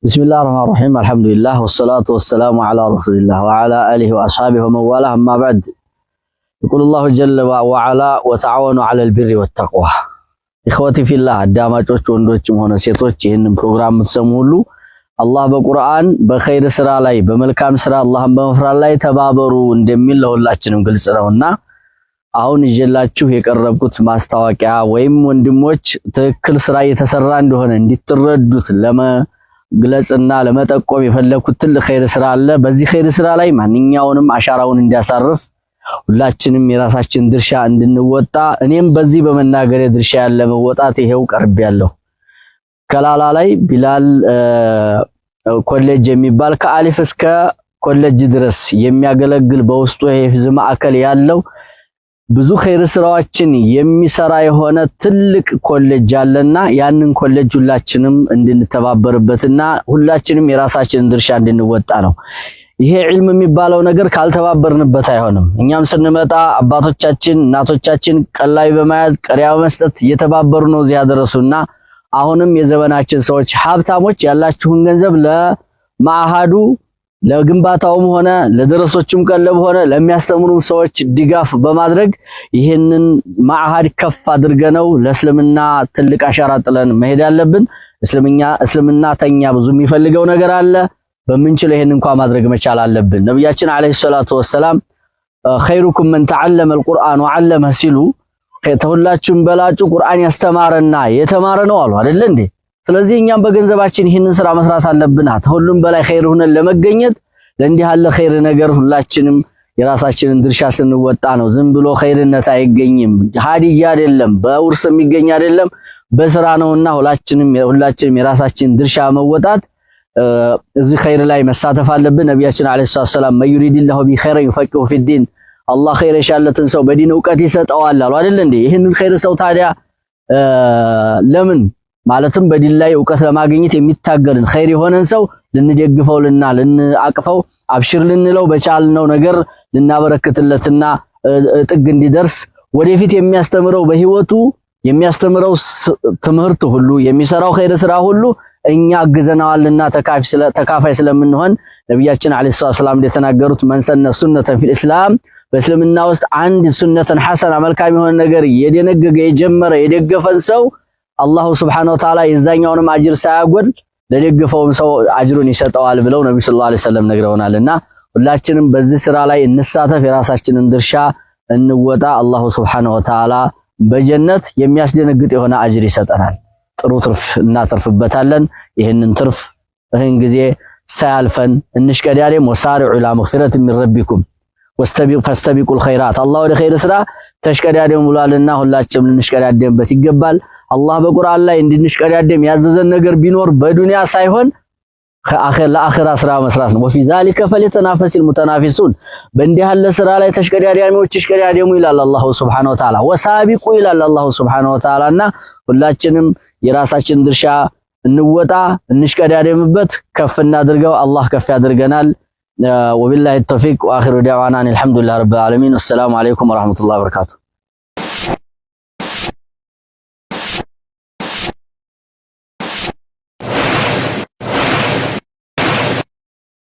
بسم الله الرحمن الرحيم الحمد لله والصلاة والسلام على رسول الله وعلى آله وأصحابه ومن والاه أما بعد يقول الله جل وعلا وتعاونوا على البر والتقوى إخوتي في الله አዳማጮች ወንዶችም ሆነ ሴቶች ይህንን ፕሮግራም የምትሰሙ ሁሉ አላህ በቁርአን በኸይር ስራ ላይ በመልካም ስራ አላህን በመፍራት ላይ ተባበሩ እንደሚል ለሁላችንም ግልጽ ነውና አሁን ይዤላችሁ የቀረብኩት ማስታወቂያ ወይም ወንድሞች ትክክል ስራ እየተሰራ እንደሆነ እንድትረዱት ለመግለጽና ለመጠቆም የፈለኩት ትልቅ ኸይር ስራ አለ። በዚህ ኸይር ስራ ላይ ማንኛውንም አሻራውን እንዲያሳርፍ ሁላችንም የራሳችን ድርሻ እንድንወጣ እኔም በዚህ በመናገር ድርሻ ያለ መወጣት ይሄው ቀርቤያለሁ። ከላላ ላይ ቢላል ኮሌጅ የሚባል ከአሊፍ እስከ ኮሌጅ ድረስ የሚያገለግል በውስጡ የሂፍዝ ማዕከል ያለው ብዙ ኸይር ስራዎችን የሚሰራ የሆነ ትልቅ ኮሌጅ አለና ያንን ኮሌጅ ሁላችንም እንድንተባበርበትና ሁላችንም የራሳችንን ድርሻ እንድንወጣ ነው። ይሄ ዒልም የሚባለው ነገር ካልተባበርንበት አይሆንም። እኛም ስንመጣ አባቶቻችን እናቶቻችን ቀላይ በመያዝ ቀሪያ በመስጠት እየተባበሩ ነው እዚህ ያደረሱና አሁንም የዘመናችን ሰዎች ሀብታሞች ያላችሁን ገንዘብ ለማዓሃዱ ለግንባታውም ሆነ ለደረሶችም ቀለብ ሆነ ለሚያስተምሩ ሰዎች ድጋፍ በማድረግ ይሄንን ማዓሃድ ከፍ አድርገነው ለእስልምና ትልቅ አሻራ ጥለን መሄድ ያለብን። እስልምና ተኛ ብዙ የሚፈልገው ነገር አለ። በመንችለው ይሄን እንኳን ማድረግ መቻል አለብን። ነብያችን አለይሂ ሰላቱ ወሰለም ኸይሩኩም መን ተዓለመ አልቁርአን ወዓለመ ሲሉ ከተሁላችሁም በላጩ ቁርአን ያስተማረና የተማረ ነው አሉ አይደል እንዴ? ስለዚህ እኛም በገንዘባችን ይህንን ስራ መስራት አለብን። ሁሉም በላይ ኸይር ሆነን ለመገኘት ለእንዲህ ያለ ኸይር ነገር ሁላችንም የራሳችንን ድርሻ ስንወጣ ነው። ዝም ብሎ ኸይርነት አይገኝም። ሀዲያ አይደለም፣ በውርስ የሚገኝ አይደለም፣ በስራ ነውና ሁላችንም የራሳችንን ድርሻ መወጣት እዚህ ኸይር ላይ መሳተፍ አለብን። ነብያችን አለይሂ ሰላም መዩሪዲላሁ ቢኸይሪን ይፈቂሁ ፊዲን አላህ ኸይር የሻለትን ሰው በዲን ዕውቀት ይሰጠዋል አሉ አይደል እንዴ? ይሄንን ኸይር ሰው ታዲያ ለምን ማለትም በዲን ላይ ዕውቀት ለማግኘት የሚታገልን ኸይር የሆነን ሰው ልንደግፈውልና ልንአቅፈው አብሽር ልንለው በቻልነው ነገር ልናበረክትለትና ጥግ እንዲደርስ ወደፊት የሚያስተምረው በህይወቱ የሚያስተምረው ትምህርት ሁሉ የሚሰራው ኸይር ስራ ሁሉ እኛ አግዘናዋልና ተካፋይ ስለምንሆን ነብያችን አለይሂ ሰላም እንደተናገሩት መንሰነ ሱነተን ፊል እስላም በእስልምና ውስጥ አንድ ሱነተን ሐሰና መልካም የሆነ ነገር የደነገገ የጀመረ የደገፈን ሰው አላሁ ሱብሓነሁ ወተዓላ የዛኛውንም አጅር ሳያጎል ለደገፈውም ሰው አጅሩን ይሰጠዋል ብለው ነብዩ ሰለላሁ ዐለይሂ ወሰለም ነግረውናልና ሁላችንም በዚህ ስራ ላይ እንሳተፍ፣ የራሳችንን ድርሻ እንወጣ። አላሁ ሱብሓነሁ ወተዓላ በጀነት የሚያስደነግጥ የሆነ አጅር ይሰጠናል። ጥሩ ትርፍ እናተርፍበታለን። ይሄንን ትርፍ ይሄን ጊዜ ሳያልፈን እንሽቀዳደም። ወሳሪዑ ኢላ መግፊረት ሚን ረቢኩም ፈስተቢቁል ኸይራት አላህ ወደ ኸይር ስራ ተሽቀዳደም ብሏልና ሁላችንም ልንሽቀዳደምበት ይገባል። አላህ በቁርአን ላይ እንድንሽቀዳደም ያዘዘን ነገር ቢኖር በዱንያ ሳይሆን ለአኺራ ስራ መስራት ነው። ወፊ ዛሊከ ፈሊተናፈሲል ሙተናፊሱን በእንዲህ ያለ ስራ ላይ ተሽቀዳዳሚዎች ይሽቀዳደሙ ይላል አላሁ ሱብሓነሁ ወተዓላ። ወሳቢቁ ይላል አላሁ ሱብሓነሁ ወተዓላና ሁላችንም የራሳችን ድርሻ እንወጣ፣ እንሽቀዳደምበት፣ ከፍ እናድርገው። አላህ ከፍ ያድርገናል። وبالله التوفيق واخر دعوانا الحمد لله رب العالمين والسلام عليكم ورحمة الله وبركاته.